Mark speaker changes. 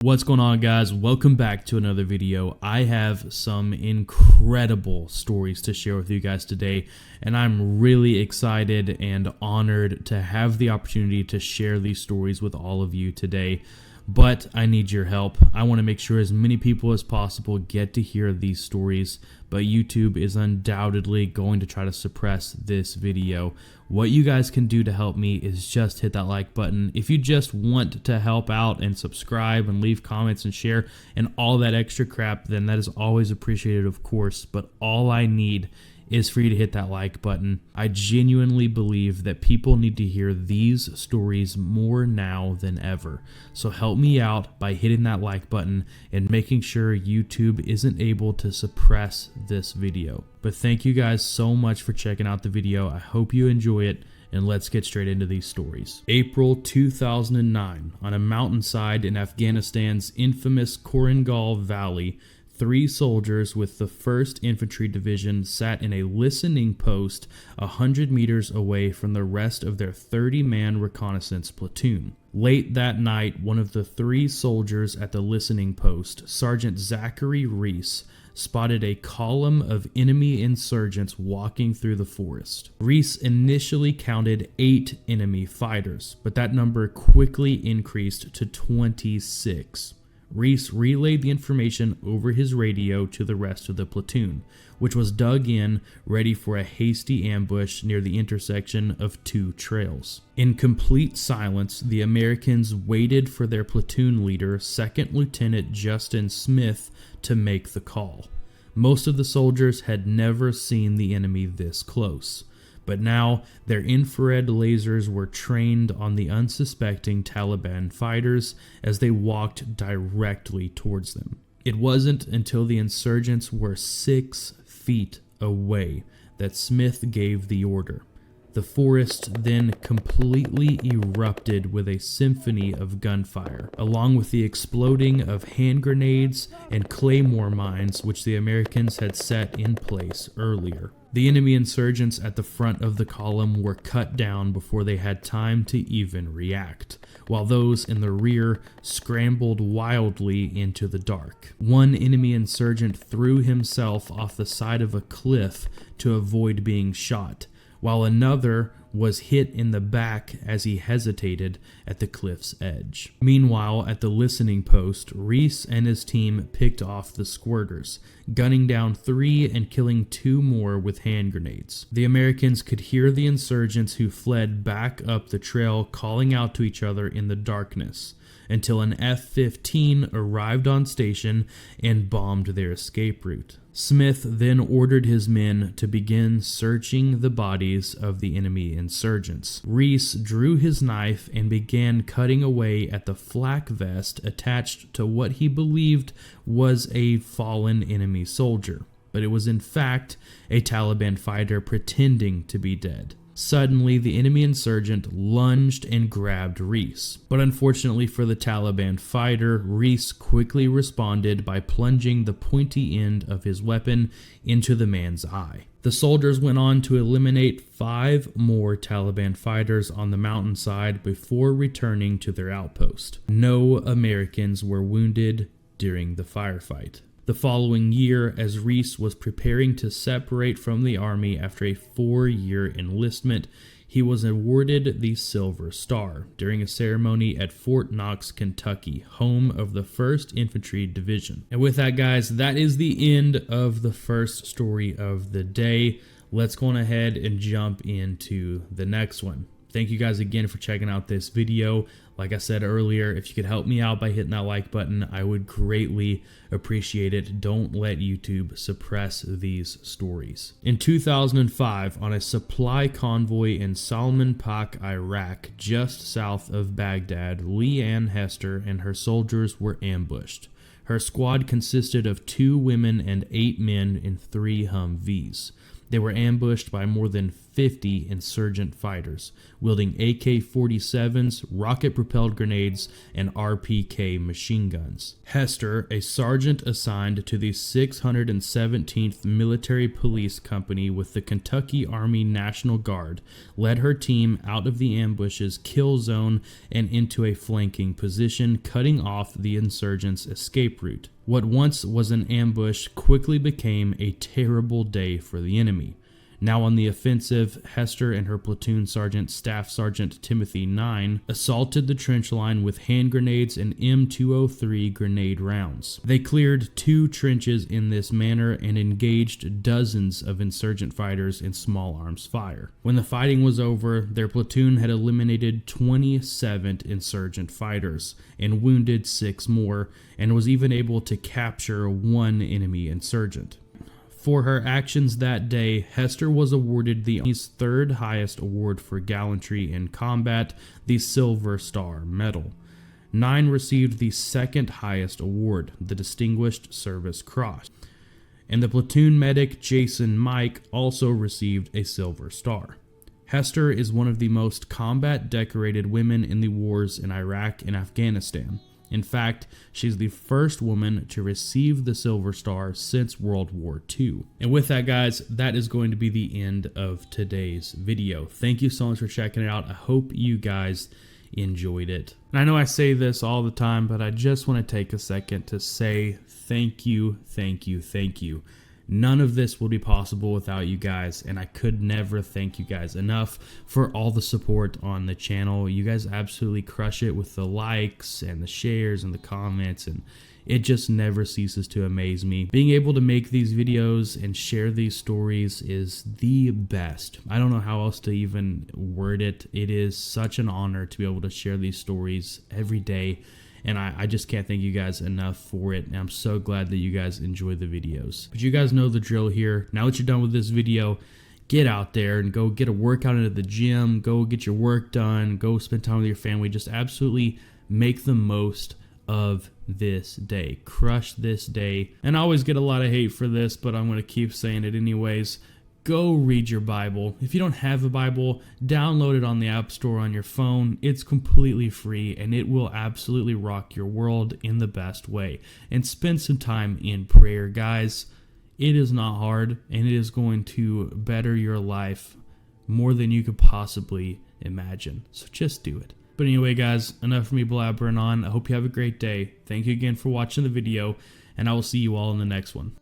Speaker 1: What's going on, guys? Welcome back to another video. I have some incredible stories to share with you guys today, and I'm really excited and honored to have the opportunity to share these stories with all of you today. But I need your help. I want to make sure as many people as possible get to hear these stories, but YouTube is undoubtedly going to try to suppress this video. What you guys can do to help me is just hit that like button. If you just want to help out and subscribe and leave comments and share and all that extra crap, then that is always appreciated, of course. But all I need is for you to hit that like button. I genuinely believe that people need to hear these stories more now than ever. So help me out by hitting that like button and making sure YouTube isn't able to suppress this video. But thank you guys so much for checking out the video. I hope you enjoy it, and let's get straight into these stories. April 2009, on a mountainside in Afghanistan's infamous Korengal Valley, 3 soldiers with the 1st Infantry Division sat in a listening post 100 meters away from the rest of their 30-man reconnaissance platoon. Late that night, one of the 3 soldiers at the listening post, Sergeant Zachary Reese, spotted a column of enemy insurgents walking through the forest. Reese initially counted 8 enemy fighters, but that number quickly increased to 26. Reese relayed the information over his radio to the rest of the platoon, which was dug in, ready for a hasty ambush near the intersection of 2 trails. In complete silence, the Americans waited for their platoon leader, 2nd Lieutenant Justin Smith, to make the call. Most of the soldiers had never seen the enemy this close, but now their infrared lasers were trained on the unsuspecting Taliban fighters as they walked directly towards them. It wasn't until the insurgents were 6 feet away that Smith gave the order. The forest then completely erupted with a symphony of gunfire, along with the exploding of hand grenades and claymore mines which the Americans had set in place earlier. The enemy insurgents at the front of the column were cut down before they had time to even react, while those in the rear scrambled wildly into the dark. One enemy insurgent threw himself off the side of a cliff to avoid being shot, while another was hit in the back as he hesitated at the cliff's edge. Meanwhile, at the listening post, Reese and his team picked off the squirters, gunning down 3 and killing 2 more with hand grenades. The Americans could hear the insurgents who fled back up the trail calling out to each other in the darkness, until an F-15 arrived on station and bombed their escape route. Smith then ordered his men to begin searching the bodies of the enemy insurgents. Reese drew his knife and began cutting away at the flak vest attached to what he believed was a fallen enemy soldier, but it was in fact a Taliban fighter pretending to be dead. Suddenly, the enemy insurgent lunged and grabbed Reese, but unfortunately for the Taliban fighter, Reese quickly responded by plunging the pointy end of his weapon into the man's eye. The soldiers went on to eliminate 5 more Taliban fighters on the mountainside before returning to their outpost. No Americans were wounded during the firefight. The following year, as Reese was preparing to separate from the army after a 4-year enlistment, he was awarded the Silver Star during a ceremony at Fort Knox, Kentucky, home of the 1st Infantry Division. And with that, guys, that is the end of the first story of the day. Let's go on ahead and jump into the next one. Thank you guys again for checking out this video. Like I said earlier, if you could help me out by hitting that like button, I would greatly appreciate it. Don't let YouTube suppress these stories. In 2005, on a supply convoy in Salman Pak, Iraq, just south of Baghdad, Leanne Hester and her soldiers were ambushed. Her squad consisted of 2 women and 8 men in 3 Humvees. They were ambushed by more than 50 insurgent fighters, wielding AK-47s, rocket-propelled grenades, and RPK machine guns. Hester, a sergeant assigned to the 617th Military Police Company with the Kentucky Army National Guard, led her team out of the ambush's kill zone and into a flanking position, cutting off the insurgents' escape route. What once was an ambush quickly became a terrible day for the enemy. Now on the offensive, Hester and her platoon sergeant, Staff Sergeant Timothy 9, assaulted the trench line with hand grenades and M203 grenade rounds. They cleared 2 trenches in this manner and engaged dozens of insurgent fighters in small arms fire. When the fighting was over, their platoon had eliminated 27 insurgent fighters and wounded 6 more, and was even able to capture 1 enemy insurgent. For her actions that day, Hester was awarded the Army's 3rd highest award for gallantry in combat, the Silver Star Medal. 9 received the 2nd highest award, the Distinguished Service Cross. And the platoon medic, Jason Mike, also received a Silver Star. Hester is one of the most combat-decorated women in the wars in Iraq and Afghanistan. In fact, she's the first woman to receive the Silver Star since World War II. And with that, guys, that is going to be the end of today's video. Thank you so much for checking it out. I hope you guys enjoyed it. And I know I say this all the time, but I just want to take a second to say thank you, thank you, thank you. None of this would be possible without you guys, and I could never thank you guys enough for all the support on the channel. You guys absolutely crush it with the likes and the shares and the comments, and it just never ceases to amaze me. Being able to make these videos and share these stories is the best. I don't know how else to even word it. It is such an honor to be able to share these stories every day. And I just can't thank you guys enough for it. And I'm so glad that you guys enjoy the videos. But you guys know the drill here. Now that you're done with this video, get out there and go get a workout into the gym. Go get your work done. Go spend time with your family. Just absolutely make the most of this day. Crush this day. And I always get a lot of hate for this, but I'm going to keep saying it anyways. Go read your Bible. If you don't have a Bible, download it on the App Store on your phone. It's completely free and it will absolutely rock your world in the best way. And spend some time in prayer, guys. It is not hard and it is going to better your life more than you could possibly imagine. So just do it. But anyway, guys, enough of me blabbering on. I hope you have a great day. Thank you again for watching the video, and I will see you all in the next one.